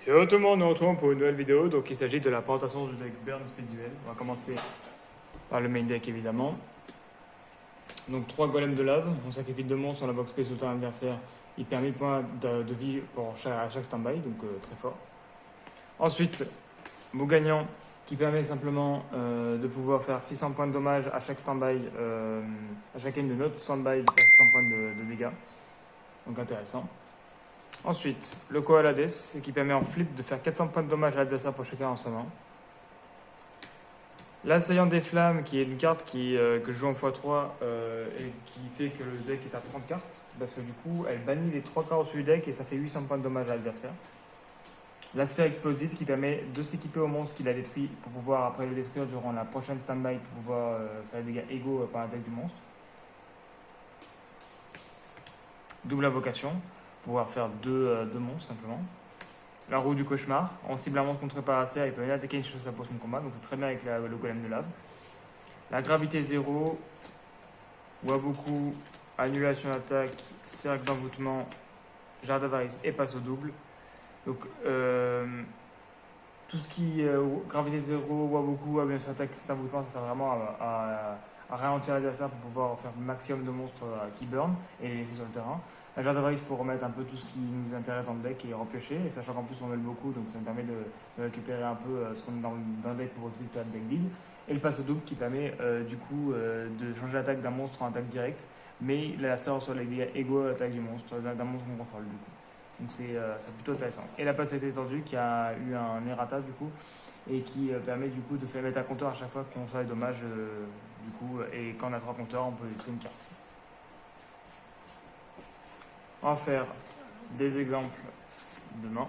Yo tout le monde, nous retrouvons pour une nouvelle vidéo. Donc il s'agit de la présentation du deck Burn Speed Duel. On va commencer par le main deck évidemment. Donc 3 golems de lave, on sacrifie 2 monstres sur la box space sur le terrain adversaire. Il perd 1000 points de vie à chaque standby, donc très fort. Ensuite, Bougagnan qui permet simplement de pouvoir faire 600 points de dommage à chaque standby, à chacune de notre standby, de faire 600 points de dégâts. Donc intéressant. Ensuite, le Koalades, qui permet en flip de faire 400 points de dommage à l'adversaire pour chacun en sa main. L'Assaillant des Flammes, qui est une carte que je joue en x3 et qui fait que le deck est à 30 cartes, parce que du coup, elle bannit les 3 cartes au-dessus du deck et ça fait 800 points de dommage à l'adversaire. La Sphère Explosive, qui permet de s'équiper au monstre qu'il a détruit pour pouvoir après le détruire durant la prochaine standby pour pouvoir faire des dégâts égaux par l'attaque du monstre. Double Invocation, pouvoir faire deux monstres simplement. La roue du cauchemar, en cible un monstre contre paracère, il peut venir attaquer une chose à son combat, donc c'est très bien avec le golem de lave. La gravité 0, Waboku, annulation d'attaque, cercle d'envoûtement, jardin d'avarice et passe au double. Donc tout ce qui est gravité 0, Waboku, annulation d'attaque, cet envoûtement, ça sert vraiment à ralentir l'adversaire pour pouvoir faire le maximum de monstres qui burn et les laisser sur le terrain. La Jardin d'avarice pour remettre un peu tout ce qui nous intéresse dans le deck et repiocher, et sachant qu'en plus on mêle beaucoup, donc ça me permet de récupérer un peu ce qu'on a dans le deck pour utiliser le deck vide. Et le passe au double qui permet du coup de changer l'attaque d'un monstre en attaque directe, mais la sœur reçoit les dégâts égaux à l'attaque du monstre, d'un monstre qu'on contrôle du coup. Donc c'est plutôt intéressant. Et la passe a été étendue qui a eu un errata du coup, et qui permet du coup de faire mettre un compteur à chaque fois qu'on reçoit les dommages du coup, et quand on a 3 compteurs on peut détruire une carte. On va faire des exemples demain.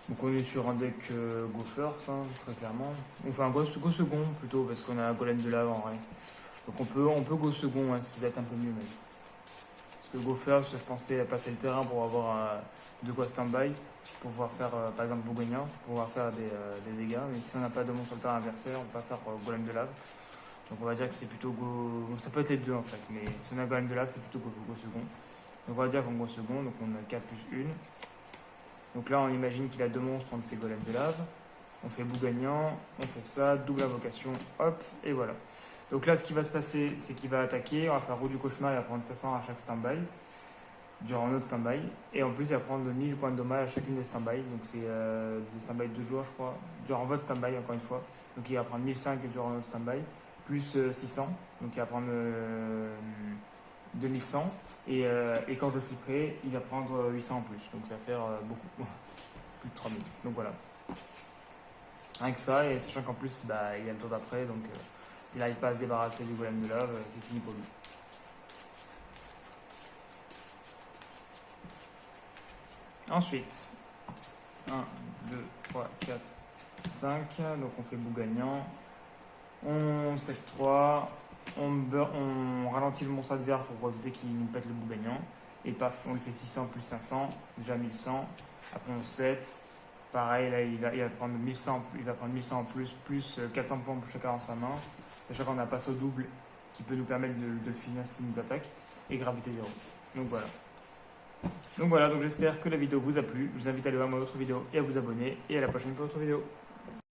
Donc on est sur un deck go first, hein, très clairement. Enfin go second plutôt, parce qu'on a un golem de lave en vrai. Donc on peut go second, hein, si ça va être un peu mieux même. Parce que go first, je pensais passer le terrain pour avoir de quoi stand-by, pour pouvoir faire par exemple Bougagnan, pour pouvoir faire des dégâts. Mais si on n'a pas de monstre sur le terrain adversaire, on peut pas faire golem de lave. Donc on va dire que c'est plutôt go. Ça peut être les deux en fait, mais si on a golem de lave, c'est plutôt go second. Donc on va dire qu'on go second, donc on a 4 plus 1. Donc là on imagine qu'il a 2 monstres, on fait golem de lave. On fait Bougagnan, on fait ça, double invocation, hop, et voilà. Donc là ce qui va se passer, c'est qu'il va attaquer, on va faire roue du cauchemar, il va prendre 500 à chaque standby, durant notre standby. Et en plus il va prendre 1000 points de dommage à chacune des standby, donc c'est des standby de 2 jours je crois, durant votre standby encore une fois. Donc il va prendre 1005 durant notre standby plus 600, donc il va prendre 2100, et quand je le flipperai, il va prendre 800 en plus, donc ça va faire beaucoup, plus de 3000, donc voilà. Rien que ça, et sachant qu'en plus, bah, il y a le tour d'après, donc s'il n'arrive pas à se débarrasser du golem de lave, c'est fini pour lui. Ensuite, 1, 2, 3, 4, 5, donc on fait Bougagnan. On sec 3, on ralentit le monstre adverse pour éviter qu'il nous pète le Bougagnan. Et paf, on lui fait 600 plus 500, déjà 1100. Après on 7. Pareil, là il va prendre 1100, il va prendre 1100 en plus, plus 400 points pour chacun en sa main. Sachant qu'on a passe au double qui peut nous permettre de le finir s'il nous attaque. Et gravité 0. Donc voilà. Donc j'espère que la vidéo vous a plu. Je vous invite à aller voir mon autre vidéo et à vous abonner. Et à la prochaine pour une autre vidéo.